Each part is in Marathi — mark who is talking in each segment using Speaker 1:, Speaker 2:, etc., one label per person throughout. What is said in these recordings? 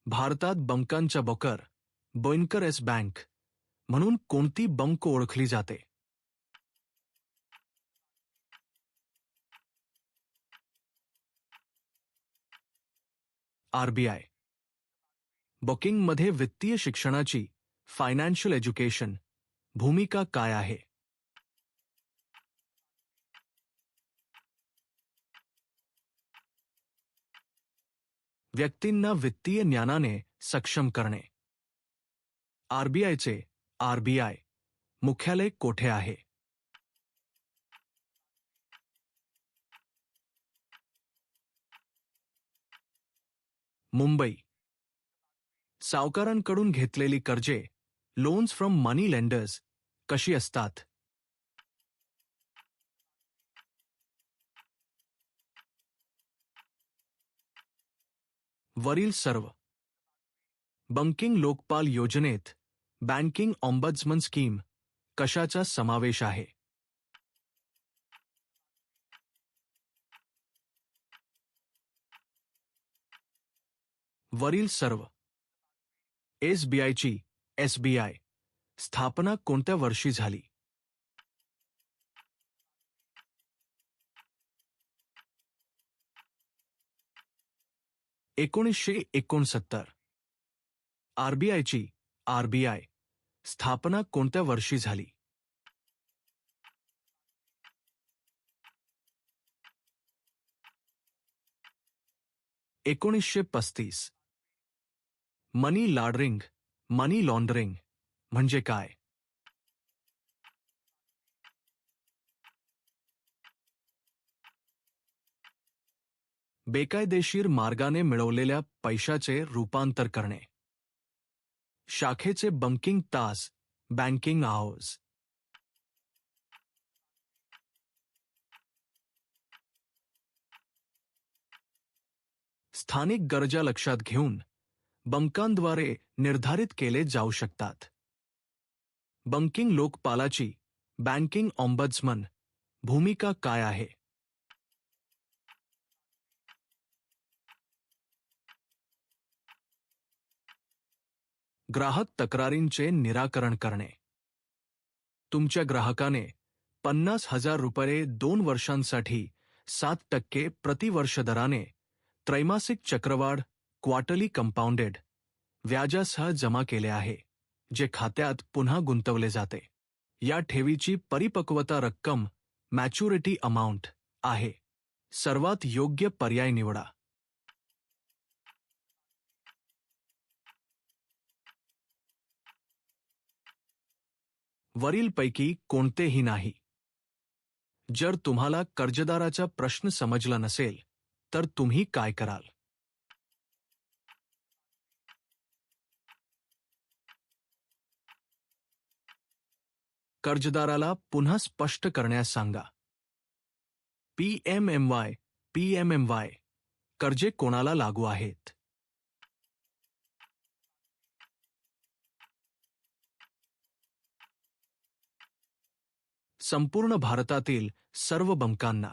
Speaker 1: भारतात बँकांच्या बँकर एस बँक म्हणून कोणती बँक ओळखली जाते? आरबीआय. बुकिंगमध्ये वित्तीय शिक्षणाची फायनान्शियल एज्युकेशन भूमिका काय आहे? व्यक्तींना वित्तीय ज्ञानाने सक्षम करणे. आरबीआय मुख्यालय कोठे आहे? मुंबई. सावकारांकडून घेतलेली कर्जे लोन्स फ्रॉम मनी लेंडर्स कशी असतात? वरील सर्व बँकिंग लोकपाल योजनेत बँकिंग ऑम्बड्समन स्कीम कशाचा समावेश आहे? वरील सर्व एसबीआय स्थापना कोणत्या वर्षी झाली? एकोणीसशे 69. आरबीआय स्थापना कोणत्या वर्षी झाली? 1935. मनी लॉन्ड्रिंग म्हणजे काय? बेकायदेशीर मार्गाने मिळवलेल्या पैशाचे रूपांतर करणे. शाखेचे बँकिंग तास बँकिंग आवर्स. स्थानिक गरजा लक्षात घेऊन बँकांद्वारे निर्धारित केले जाऊ शकतात. बँकिंग लोकपालाची बँकिंग ऑम्बड्समन भूमिका काय आहे? ग्राहक तक्रारींचे निराकरण करणे. तुमच्या ग्राहकाने 50,000 रुपये 2 वर्षांसाठी 7% प्रतिवर्ष दराने त्रैमासिक चक्रवाढ क्वार्टरली कंपाऊंडेड व्याजासह जमा केले आहे, जे खात्यात पुन्हा गुंतवले जाते. या ठेवीची परिपक्वता रक्कम मॅच्युरिटी अमाउंट आहे. सर्वात योग्य पर्याय निवडा. वरीलपैकी कोणतेही नाही. जर तुम्हाला कर्जदाराचा प्रश्न समजला नसेल तर तुम्ही काय कराल? कर्जदाराला पुन्हा स्पष्ट करण्यास सांगा. पीएमएमवाय कर्जे कोणाला लागू आहेत? संपूर्ण भारतातील सर्व बँकांना.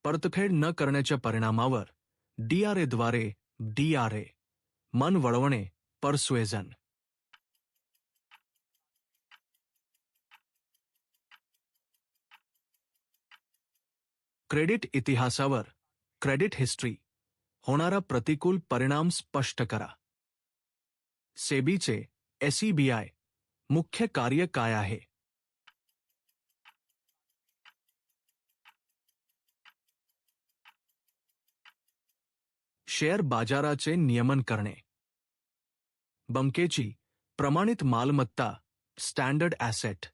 Speaker 1: परतफेड न करण्याच्या परिणामावर डीआरए मन वळवणे परसुएजन. क्रेडिट इतिहासावर क्रेडिट हिस्ट्री होणारा प्रतिकूल परिणाम स्पष्ट करा. सेबीचे एसईबीआय मुख्य कार्य काय आहे? शेअर बाजाराचे नियमन करणे. बँकेची प्रमाणित मालमत्ता स्टँडर्ड ॲसेट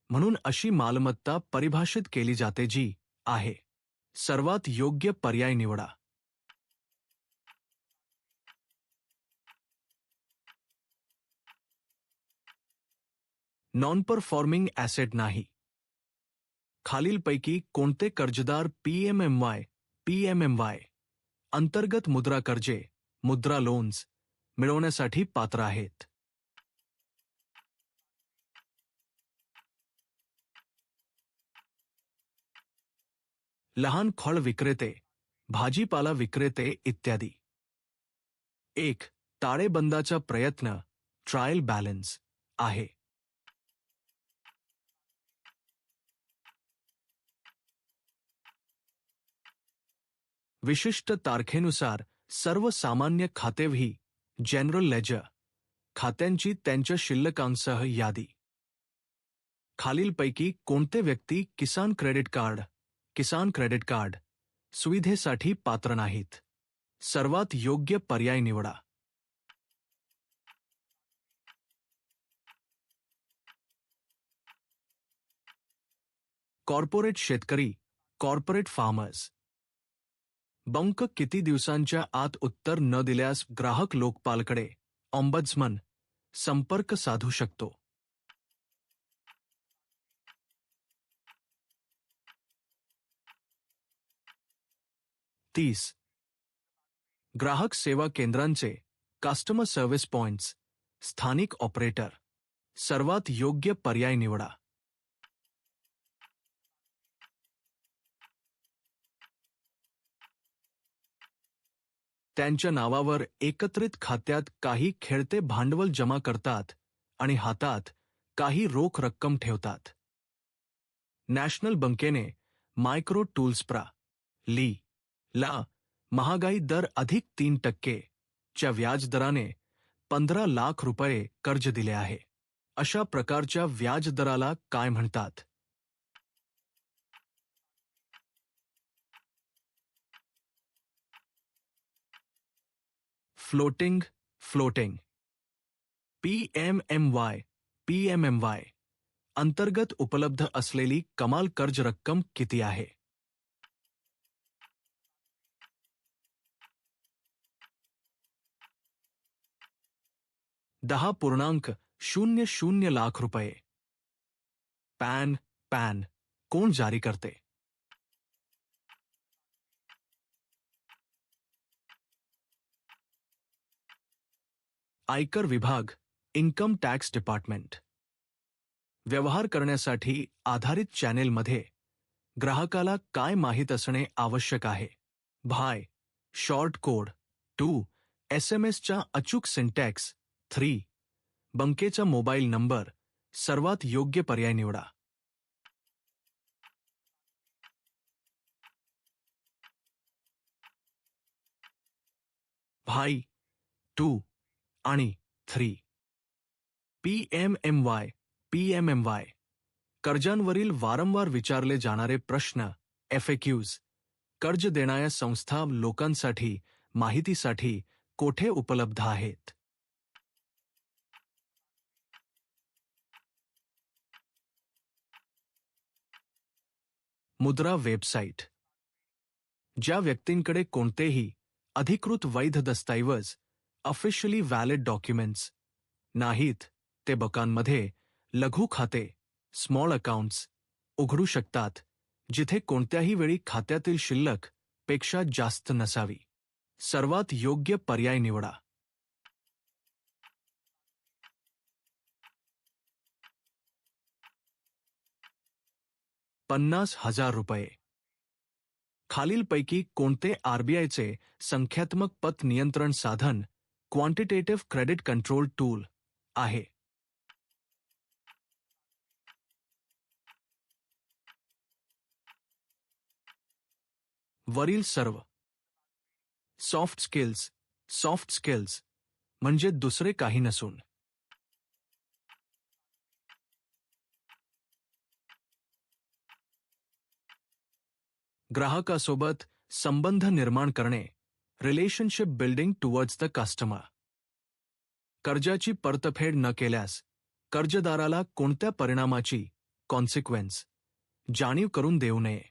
Speaker 1: म्हणून अशी मालमत्ता परिभाषित केली जाते जी आहे. सर्वात योग्य पर्याय निवडा. नॉन परफॉर्मिंग ॲसेट नाही. खालीलपैकी कोणते कर्जदार पीएमएमवाय अंतर्गत मुद्रा कर्जे मुद्रा लोन्स मिळवण्यासाठी पात्र आहेत? लहान फळ विक्रेते, भाजीपाला विक्रेते इत्यादी. एक ताळेबंदाचा प्रयत्न ट्रायल बॅलन्स आहे. विशिष्ट तारखेनुसार सर्वसामान्य खातेवही जनरल लेजर खात्यांची त्यांच्या शिल्लकांसह यादी. खालीलपैकी कोणते व्यक्ती किसान क्रेडिट कार्ड सुविधेसाठी पात्र नाहीत? सर्वात योग्य पर्याय निवडा. कॉर्पोरेट शेतकरी, कॉर्पोरेट फार्मर्स. बंक किती दिवसांच्या आत उत्तर न दिल्यास ग्राहक लोकपालकडे ऑम्बड्समन संपर्क साधू शकतो? 30. ग्राहक सेवा केंद्रांचे कस्टमर सर्व्हिस पॉइंट्स स्थानिक ऑपरेटर. सर्वात योग्य पर्याय निवडा. त्यांच्या नावावर एकत्रित खात्यात काही खेळते भांडवल जमा करतात आणि हातात काही रोख रक्कम ठेवतात. नॅशनल बँकेने मायक्रो टूल्सप्रा ली ला महागाई दर अधिक 3% च्या व्याजदराने 15 लाख रुपये कर्ज दिले आहे. अशा प्रकारच्या व्याजदराला काय म्हणतात? फ्लोटिंग. पीएमएमवाय अंतर्गत उपलब्ध असलेली कमाल कर्ज रक्कम किती आहे? 10.00 लाख रुपये. पॅन कोण जारी करते? आयकर विभाग, इन्कम टॅक्स डिपार्टमेंट. व्यवहार करण्यासाठी आधारित चॅनेलमध्ये ग्राहकाला काय माहीत असणे आवश्यक आहे? शॉर्ट कोड 2, एसएमएसचा अचूक सिंटॅक्स 3, बँकेचा मोबाईल नंबर. सर्वात योग्य पर्याय निवडा. भाई 2 आणि 3. पीएमएमवाय कर्जांवरील वारंवार विचारले जाणारे प्रश्न FAQs. कर्ज देणाऱ्या संस्था लोकांसाठी माहितीसाठी कोठे उपलब्ध आहेत? मुद्रा वेबसाईट. ज्या व्यक्तींकडे कोणतेही अधिकृत वैध दस्तऐवज ऑफिशियली व्हॅलिड डॉक्युमेंट्स नाहीत ते बँकांमध्ये लघु खाते स्मॉल अकाउंट्स उघडू शकतात, जिथे कोणत्याही वेळी खात्यातील शिल्लक पेक्षा जास्त नसावी. सर्वात योग्य पर्याय निवडा. ₹50,000. खालीलपैकी कोणते RBIचे संख्यात्मक पत नियंत्रण साधन क्वांटिटेटिव्ह क्रेडिट कंट्रोल टूल आहे? वरील सर्व. सॉफ्ट स्किल्स म्हणजे दुसरे काही नसून ग्राहकासोबत संबंध निर्माण करणे, relationship building towards the customer. कर्जाची परतफेड न केल्यास कर्जदाराला कोणत्या परिणामाची कॉन्सिक्वेन्स जाणीव करून देऊ नये.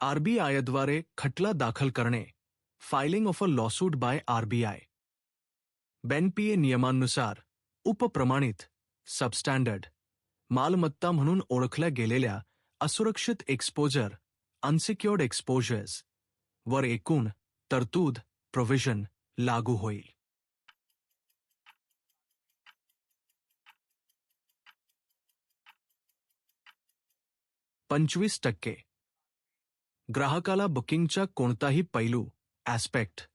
Speaker 1: RBIद्वारे खटला दाखल करणे, filing of a lawsuit by RBI. BENPA नियमांनुसार उपप्रमाणित सबस्टँडर्ड मालमत्ता म्हणून ओळखल्या गेलेल्या असुरक्षित एक्सपोजर अनसिक्युअर्ड एक्सपोजर्स वर एकूण तरतूद प्रोव्हिजन लागू होईल. 25%. ग्राहकाला बुकिंगचा कोणताही पैलू ॲस्पेक्ट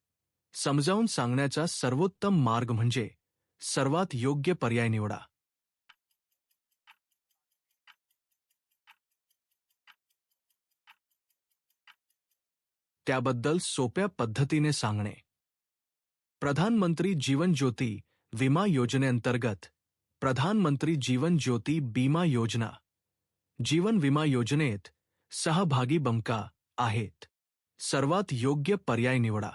Speaker 1: समजावून सांगण्याचा सर्वोत्तम मार्ग म्हणजे सर्वात योग्य पर्याय निवडा. त्याबद्दल सोप्या पद्धतीने सांगणे. प्रधानमंत्री जीवन ज्योती विमा योजनेअंतर्गत प्रधानमंत्री जीवन ज्योती बीमा योजना जीवन विमा योजनेत सहभागी बंका आहेत. सर्वात योग्य पर्याय निवडा.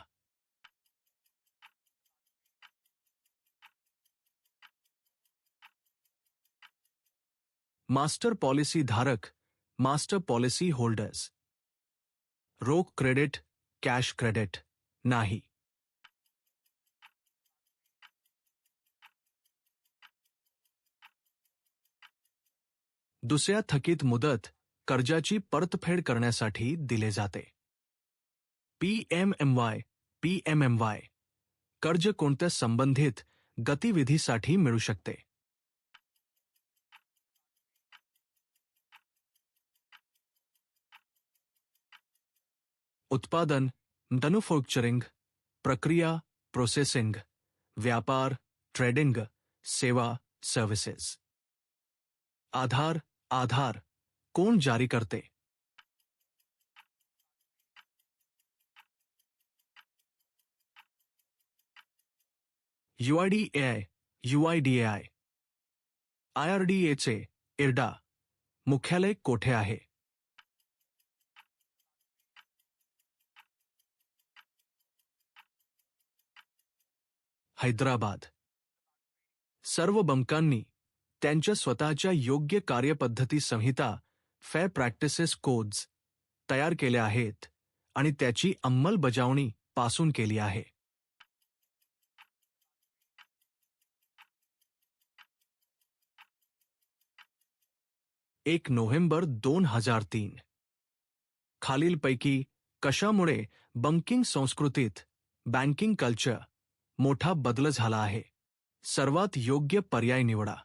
Speaker 1: मास्टर पॉलिसी धारक मास्टर पॉलिसी होल्डर्स. रोख क्रेडिट कॅश क्रेडिट नाही. दुसऱ्या थकीत मुदत कर्जाची परतफेड करण्यासाठी दिले जाते. पीएमएमवाय पीएमएमवाय कर्ज कोणत्या संबंधित गतिविधीसाठी मिळू शकते. उत्पादन मॅन्युफॅक्चरिंग, प्रक्रिया प्रोसेसिंग, व्यापार ट्रेडिंग, सेवा सर्व्हिसेस. आधार कोण जारी करते. UIDAI IRDAचे इरडा मुख्यालय कोठे आहे. हैदराबाद. सर्व बँकांनी त्यांच्या स्वतःच्या योग्य कार्यपद्धती संहिता फेअर प्रॅक्टिसेस कोड्स तयार केल्या आहेत आणि त्याची अंमलबजावणी पासून केली आहे. 1 नोव्हेंबर 2003. खालीलपैकी कशामुळे बँकिंग संस्कृतीत बँकिंग कल्चर मोठा बदल झाला आहे. सर्वात योग्य पर्याय निवडा.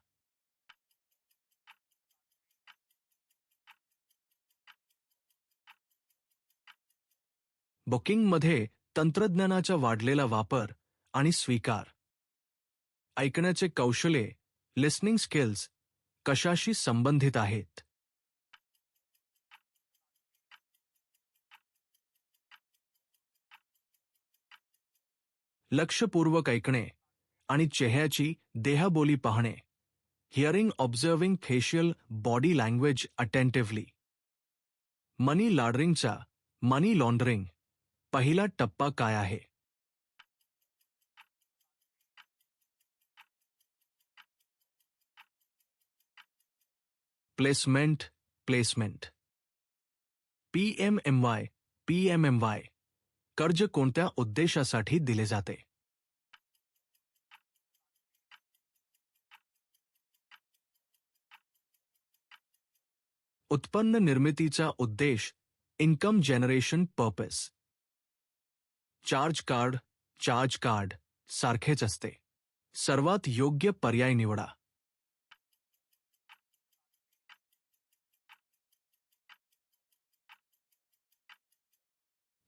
Speaker 1: बुकिंगमध्ये तंत्रज्ञानाचा वाढलेला वापर आणि स्वीकार. ऐकण्याचे कौशल्य लिसनिंग स्किल्स कशाशी संबंधित आहेत. लक्षपूर्वक ऐकणे आणि चेहऱ्याची देहबोली पाहणे. Hearing observing facial body language attentively. Money laundering पहिला टप्पा काय आहे. प्लेसमेंट. पीएमएमवाय कर्ज कोणत्या उद्देशासाठी दिले जाते. उत्पन्न निर्मितीचा उद्देश income generation purpose. Charge card सारखेच असते. सर्वात योग्य पर्याय निवडा.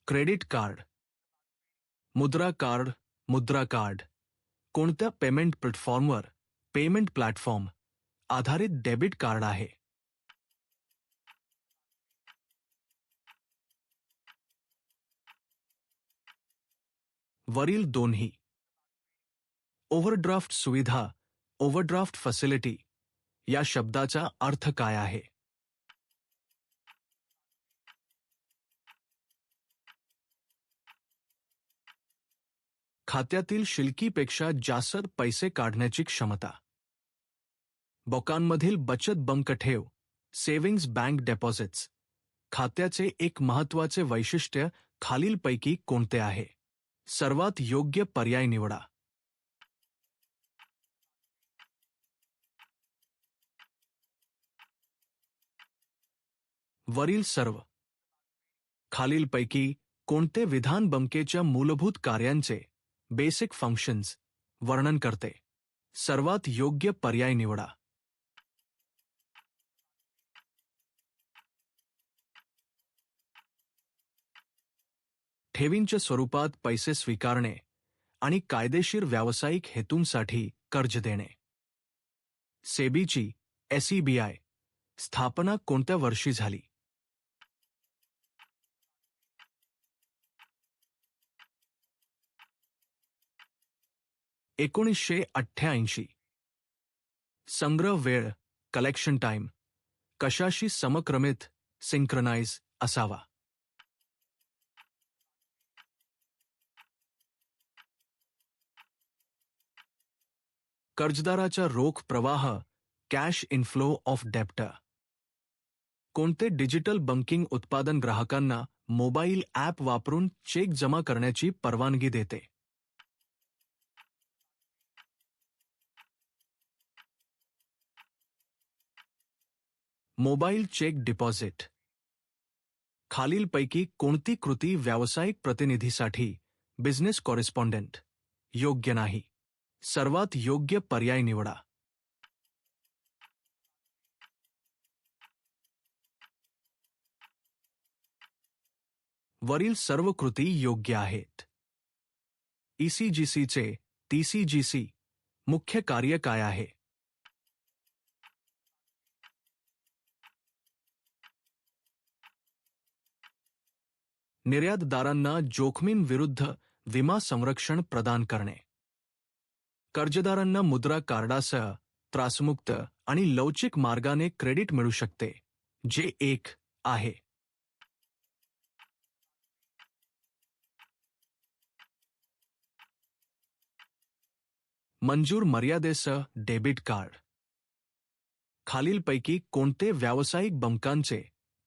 Speaker 1: Credit card. मुद्रा कार्ड कोणत्या पेमेंट प्लॅटफॉर्म आधारित डेबिट कार्ड आहे. वरील दोन्ही. ओव्हरड्राफ्ट सुविधा ओव्हरड्राफ्ट फॅसिलिटी या शब्दाचा अर्थ काय आहे. खात्यातील शिल्लकीपेक्षा जास्त पैसे काढण्याची क्षमता. बँकांमधील बचत बंक ठेव सेव्हिंग्ज बँक डेपॉझिट्स खात्याचे एक महत्त्वाचे वैशिष्ट्य खालीलपैकी कोणते आहे. सर्वात योग्य पर्याय निवडा. वरील सर्व खालीलपैकी कोणते विधान बँकेच्या मूलभूत कार्यांचे बेसिक फंक्शन्स वर्णन करते. सर्वात योग्य पर्याय निवडा. ठेवींच्या स्वरूपात पैसे स्वीकारणे आणि कायदेशीर व्यावसायिक हेतूंसाठी कर्ज देणे. सेबीची SEBI स्थापना कोणत्या वर्षी झाली? $1988. संग्रह वेळ कलेक्शन टाइम कशाशी समक्रमित सिंक्रनाइज असावा? कर्जदाराचा रोख प्रवाह कॅश इनफ्लो ऑफ डेप्टर. कोणते डिजिटल बँकिंग उत्पादन ग्राहकांना मोबाईल ॲप वापरून चेक जमा करण्याची परवानगी देते? Mobile check deposit. खालीलपैकी कोणती कृती व्यावसायिक प्रतिनिधीसाठी बिझनेस कॉरेस्पॉन्डंट योग्य नाही? सर्वात योग्य पर्याय निवडा. वरील सर्व कृती योग्य आहेत. ECGCचे TCGC मुख्य कार्य काय आहे? निर्यातदारांना जोखमींविरुद्ध विमा संरक्षण प्रदान करणे. कर्जदारांना मुद्रा कार्डासह त्रासमुक्त आणि लवचिक मार्गाने क्रेडिट मिळू शकते, जे एक आहे. मंजूर मर्यादेसह डेबिट कार्ड. खालीलपैकी कोणते व्यावसायिक बँकांचे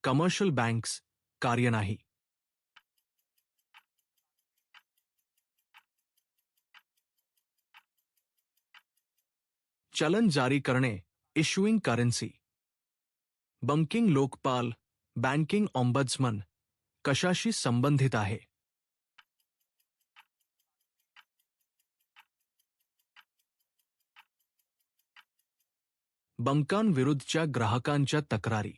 Speaker 1: कमर्शियल बँक्स कार्य नाही? चलन जारी करणे issuing currency. Banking Lokpal banking ombudsman कशाशी संबंधित आहे? बँकांविरुद्धच्या ग्राहकांच्या तक्रारी.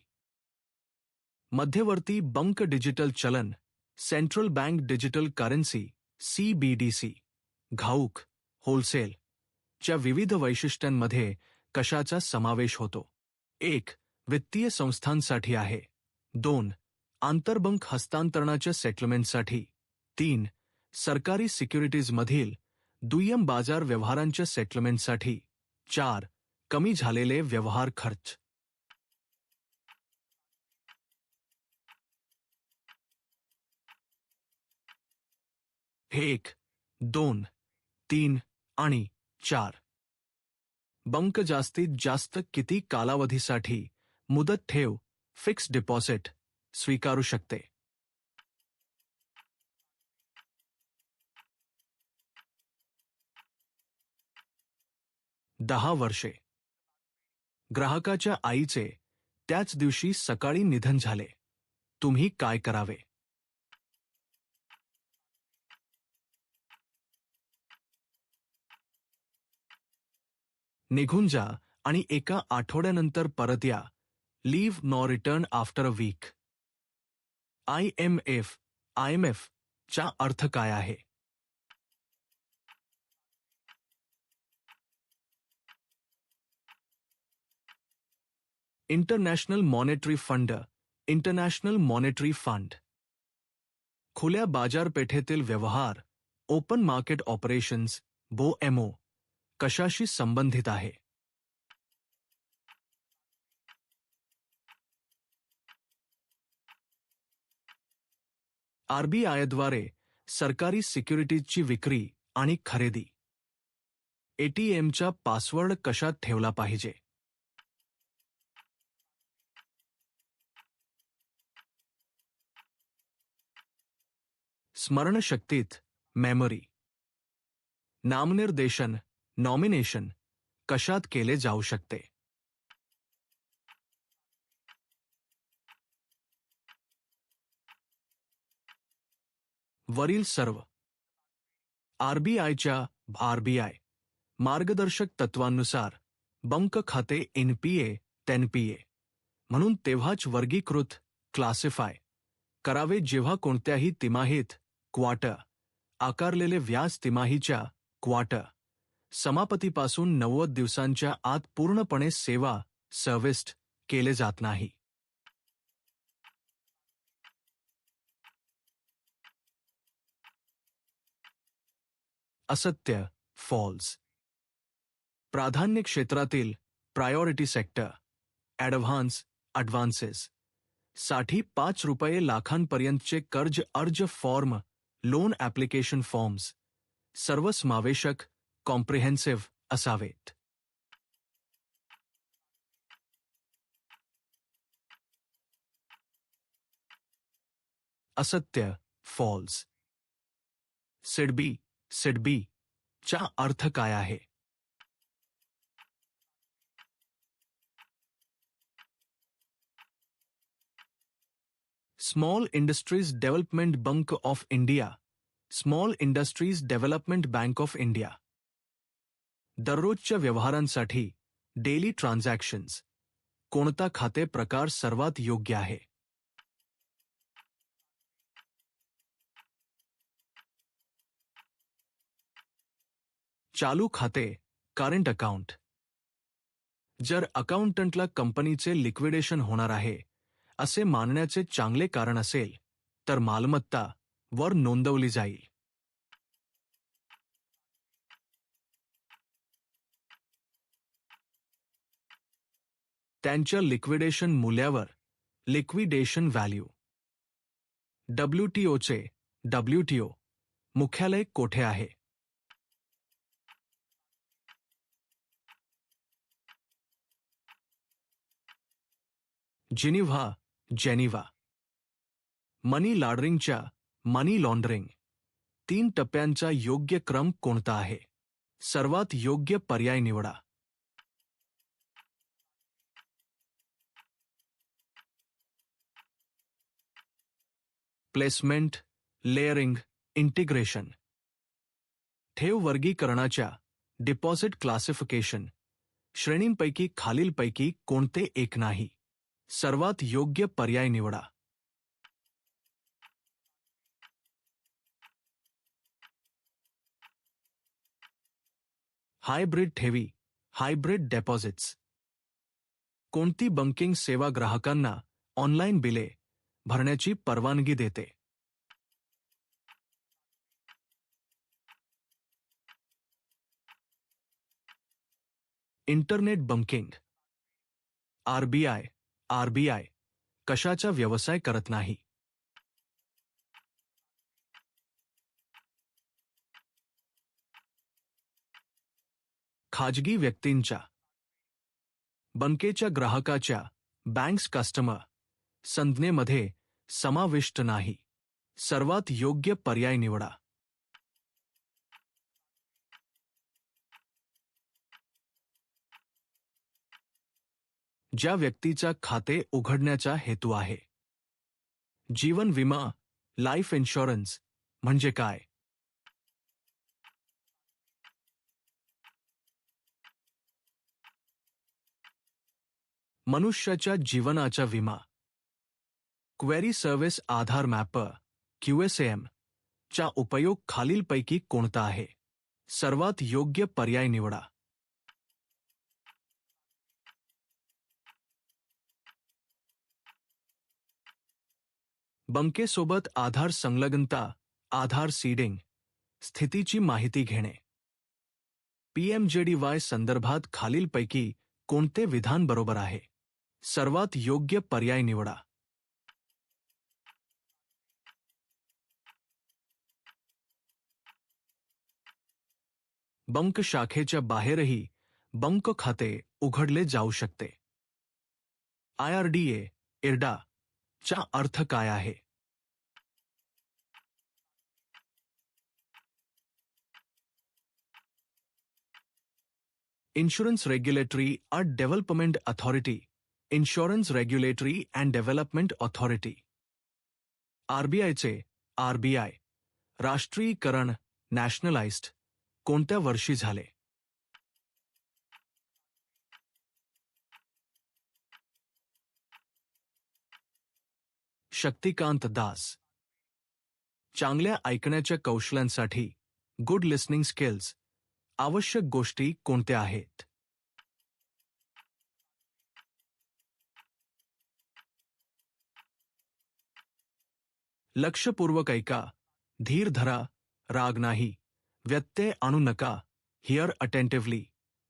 Speaker 1: मध्यवर्ती बँक डिजिटल चलन central bank digital currency CBDC घाऊक होलसेल च्या विविध वैशिष्ट्यांमध्ये कशाचा समावेश होतो? 1. वित्तीय संस्थांसाठी आहे. 2. आंतरबँक हस्तांतरणाच्या सेटलमेंटसाठी. 3. सरकारी सिक्युरिटीजमधील दुय्यम बाजार व्यवहारांच्या सेटलमेंटसाठी. 4. कमी झालेले व्यवहार खर्च. हे 1, 2, 3 आणि 4. बँक जास्तीत जास्त किती कालावधीसाठी मुदत ठेव फिक्स डिपॉझिट स्वीकारू शकते? 10 वर्षे. ग्राहकाच्या आईचे त्याच दिवशी सकाळी निधन झाले. तुम्ही काय करावे? निघून जा आणि एका आठवड्यानंतर परत या. लीव्ह नॉ return after a week. IMF चा अर्थ काय आहे? International monetary fund international monetary fund. खुल्या बाजारपेठेतील व्यवहार ओपन मार्केट ऑपरेशन्स BOMO कशाशी संबंधित आहे? RBIद्वारे सरकारी सिक्युरिटीजची विक्री आणि खरेदी. ATMचा पासवर्ड कशात ठेवला पाहिजे? स्मरणशक्तीत मेमरी. नामनिर्देशन नॉमिनेशन कशात केले जाऊ शकते? वरील सर्व. RBI मार्गदर्शक तत्वांनुसार बँक खाते NPA TNPA म्हणून तेव्हाच वर्गीकृत क्लासिफाय करावे जेव्हा कोणत्याही तिमाहीत क्वार्टर, आकारलेले व्याज तिमाहीच्या क्वार्टर, समाप्तीपासून 90 दिवसांच्या आत पूर्णपणे सेवा सर्व्हिस्ड केले जात नाही. असत्य फॉल्स. प्राधान्य क्षेत्रातील प्रायोरिटी सेक्टर ॲडव्हान्सेस साठी ₹5 लाखांपर्यंतचे कर्ज अर्ज फॉर्म लोन ॲप्लिकेशन फॉर्म्स सर्वसमावेशक कॉम्प्रिहेन्सिव्ह असावेत. असत्य फॉल्स. सिडबी चा अर्थ काय आहे? Small industries development bank of India. Small industries development bank of India. दररोजच्या व्यवहारांसाठी डेली ट्रान्झॅक्शन्स कोणता खाते प्रकार सर्वात योग्य आहे? चालू खाते करंट अकाउंट. जर अकाउंटंटला कंपनीचे लिक्विडेशन होणार आहे असे मानण्याचे चांगले कारण असेल तर मालमत्ता वर नोंदवली जाईल. त्यांच्या लिक्विडेशन मूल्यावर लिक्विडेशन व्हॅल्यू. डब्ल्यूटीओ मुख्यालय कोठे आहे? जेनिव्हा. मनी लॉन्ड्रिंग 3 टप्प्यांचा योग्य क्रम कोणता आहे? सर्वात योग्य पर्याय निवडा. Placement, layering, integration. ठेव वर्गीकरणाच्या डिपॉझिट क्लासिफिकेशन श्रेणींपैकी खालीलपैकी कोणते एक नाही? सर्वात योग्य पर्याय निवडा. हायब्रिड ठेवी, हायब्रिड डेपॉझिट्स. कोणती बँकिंग सेवा ग्राहकांना ऑनलाईन बिले भरण्याची परवानगी देते? Internet banking. आरबीआय कशाचा व्यवसाय करत नाही? खाजगी व्यक्तींच्या. बँकेच्या ग्राहकाच्या बँक्स कस्टमर संज्ञेमध्ये समाविष्ट नाही. सर्वात योग्य पर्याय निवडा. ज्या व्यक्तीचा खाते उघडण्याचा हेतू आहे. जीवन विमा, लाईफ इन्शुरन्स म्हणजे काय? मनुष्याच्या जीवनाचा विमा. क्वेरी सर्व्हिस आधार मॅपर QSAM चा उपयोग खालीलपैकी कोणता आहे? सर्वात योग्य पर्याय निवडा. बँकेसोबत आधार संलग्नता, आधार सीडिंग, स्थितीची माहिती घेणे. PMJDY संदर्भात खालीलपैकी कोणते विधान बरोबर आहे? सर्वात योग्य पर्याय निवडा. बँक शाखेच्या बाहेरही बँक खाते उघडले जाऊ शकते. IRDA चा अर्थ काय आहे? Insurance regulatory and development authority. Insurance regulatory and development authority. RBI राष्ट्रीयकरण नॅशनलाइज्ड कोणत्या वर्षी झाले? शक्तिकांत दास. चांगल्या ऐकण्याच्या कौशल्यांसाठी गुड लिसनिंग स्किल्स आवश्यक गोष्टी कोणत्या आहेत? लक्षपूर्वक ऐका, धीर धरा, राग नाही, व्यत्यय आणू नका, hear attentively,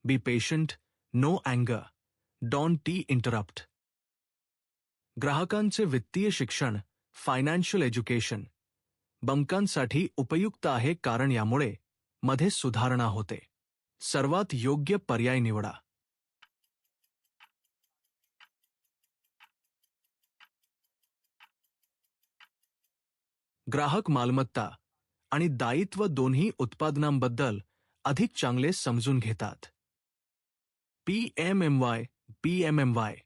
Speaker 1: be patient, no अँगर, डोंट टी इंटरप्ट. ग्राहकांचे वित्तीय शिक्षण, फायनान्शियल एज्युकेशन, बँकांसाठी उपयुक्त आहे कारण यामुळे मध्ये सुधारणा होते. सर्वात योग्य पर्याय निवडा. ग्राहक मालमत्ता आणि दायित्व दोन्ही उत्पादनांबद्दल अधिक चांगले समजून घेतात. पीएमएमवाय, पीएमएमवाय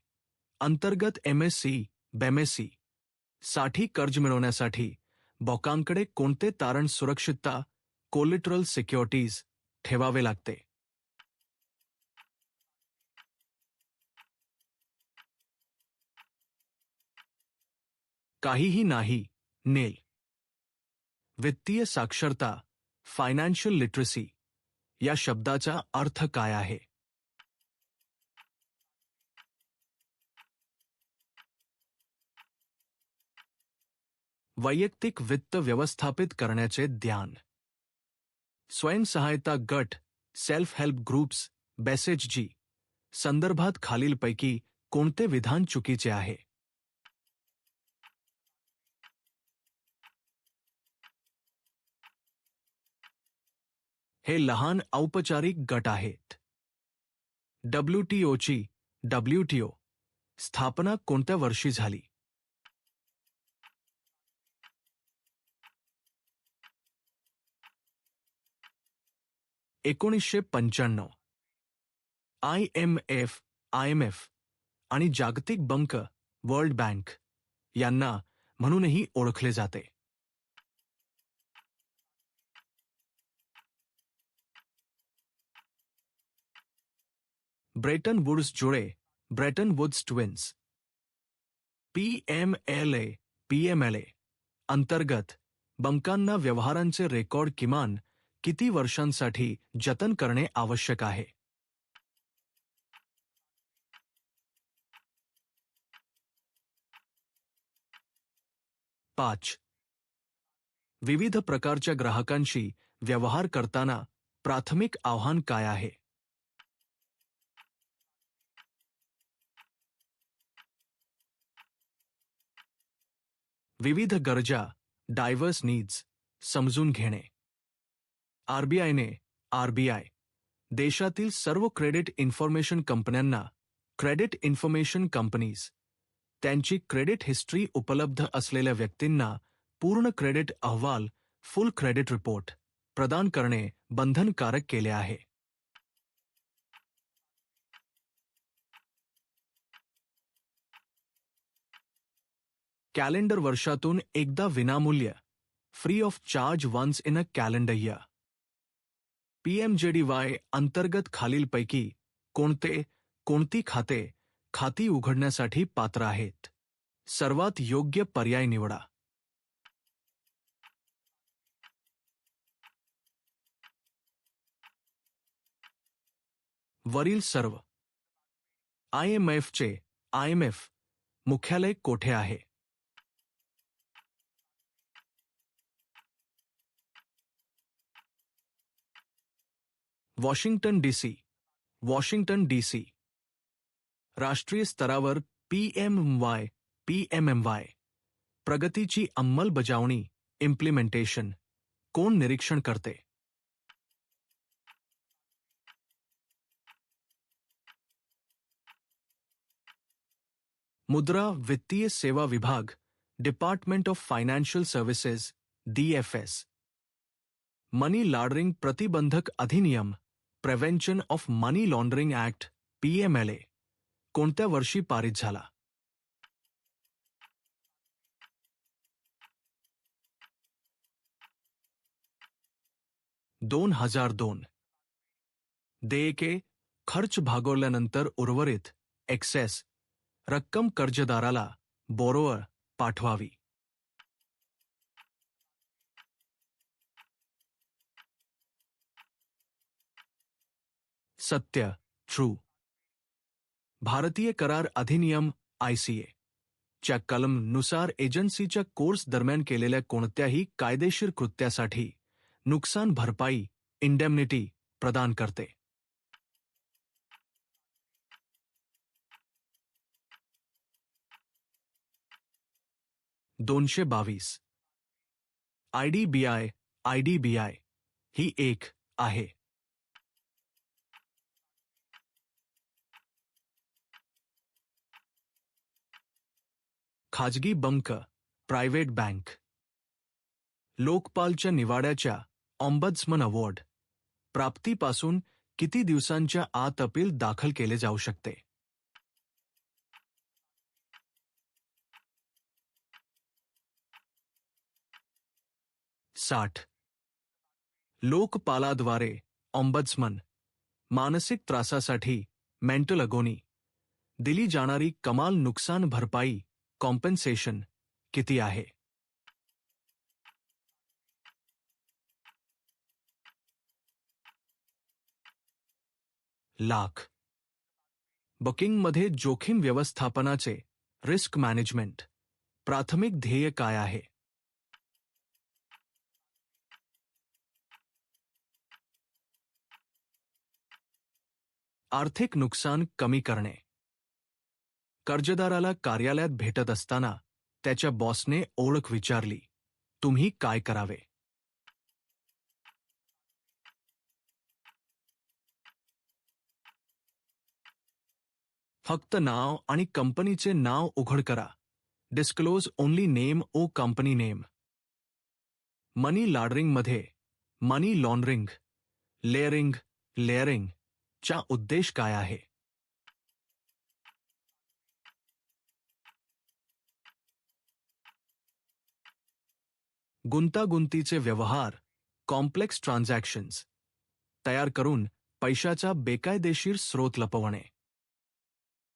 Speaker 1: अंतर्गत एमएससी, बेमेसी साठी कर्ज मिळवण्यासाठी बँकांकडे कोणते तारण सुरक्षितता, कोलिटरल सिक्युरिटीज ठेवावे लागते? काहीही नाही, नेल. वित्तीय साक्षरता, फायनान्शियल लिटरसी या शब्दाचा अर्थ काय आहे? वैयक्तिक वित्त व्यवस्थापित करण्याचे ज्ञान. स्वयंसहायता गट, सेल्फ हेल्प ग्रुप्स, बेसेज संदर्भात खालीलपैकी कोणते विधान चुकीचे आहे? हे लहान औपचारिक गट आहेत. डब्ल्यूटीओ स्थापना कोणत्या वर्षी झाली? 1995. IMF आणि जागतिक बँक, वर्ल्ड बँक यांना म्हणूनही ओळखले जाते. ब्रेटन वुड्स जुळे, ब्रेटन वुड्स ट्विन्स. पीएमएलए अंतर्गत बँकांना व्यवहारांचे रेकॉर्ड किमान किती वर्षांसाठी जतन करणे आवश्यक आहे? पाच. विविध प्रकारच्या ग्राहकांशी व्यवहार करताना प्राथमिक आव्हान काय आहे? विविध गरजा, डायव्हर्स नीड्स समजून घेणे. आरबीआय देशातील सर्व क्रेडिट इन्फॉर्मेशन कंपन्यांना, क्रेडिट इन्फॉर्मेशन कंपनीज त्यांची क्रेडिट हिस्ट्री उपलब्ध असलेल्या व्यक्तींना पूर्ण क्रेडिट अहवाल, फुल क्रेडिट रिपोर्ट प्रदान करणे बंधनकारक केले आहे. कॅलेंडर वर्षातून एकदा विनामूल्य, free of charge once in a calendar year. PMJDY अंतर्गत खालीलपैकी कोणती खाती उघडण्यासाठी पात्र आहेत? सर्वात योग्य पर्याय निवडा. वरील सर्व. IMF मुख्यालय कोठे आहे? Washington DC. राष्ट्रीय स्तरावर पीएमएमवाय प्रगतीची अंमलबजावणी, इम्प्लिमेंटेशन कोण निरीक्षण करते? मुद्रा वित्तीय सेवा विभाग, department of financial services, DFS. Money laundering प्रतिबंधक अधिनियम, prevention of money laundering act, PMLA कोणत्या वर्षी पारित झाला? 2002. देयके खर्च भागवल्यानंतर उर्वरित एक्सेस रक्कम कर्जदाराला, बोरोवर पाठवावी. सत्य, ट्रू. भारतीय करार अधिनियम ICA च्या कलम नुसार एजन्सीच्या कोर्स दरम्यान केलेल्या कोणत्याही कायदेशीर कृत्यासाठी नुकसान भरपाई इंडेमनिटी प्रदान करते. 222 IDBI ही एक आहे. खाजगी बंक प्रायव्हेट बँक. लोकपालच्या निवाड्याच्या ऑम्बड्समन अवॉर्ड प्राप्तीपासून किती दिवसांच्या आत अपील दाखल केले जाऊ शकते? 60. लोकपालाद्वारे ऑम्बड्समन मानसिक त्रासासाठी मेंटल अगोनी दिली जाणारी कमाल नुकसान भरपाई कॉम्पेन्सेशन किती आहे? लाख. बुकिंगमध्ये जोखीम व्यवस्थापनाचे रिस्क मॅनेजमेंट प्राथमिक ध्येय काय आहे? आर्थिक नुकसान कमी करणे. कर्जदाराला कार्यालयात भेटत असताना त्याच्या बॉसने ओळख विचारली, तुम्ही काय करावे? फक्त नाव आणि कंपनीचे नाव उघड करा. डिस्क्लोज ओनली नेम ओ कंपनी नेम. मनी लॉन्ड्रिंगमध्ये मनी लॉन्ड्रिंग, लेअरिंग चा उद्देश काय आहे? गुंतागुंतीचे व्यवहार कॉम्प्लेक्स ट्रान्झॅक्शन्स तयार करून पैशाचा बेकायदेशीर स्रोत लपवणे.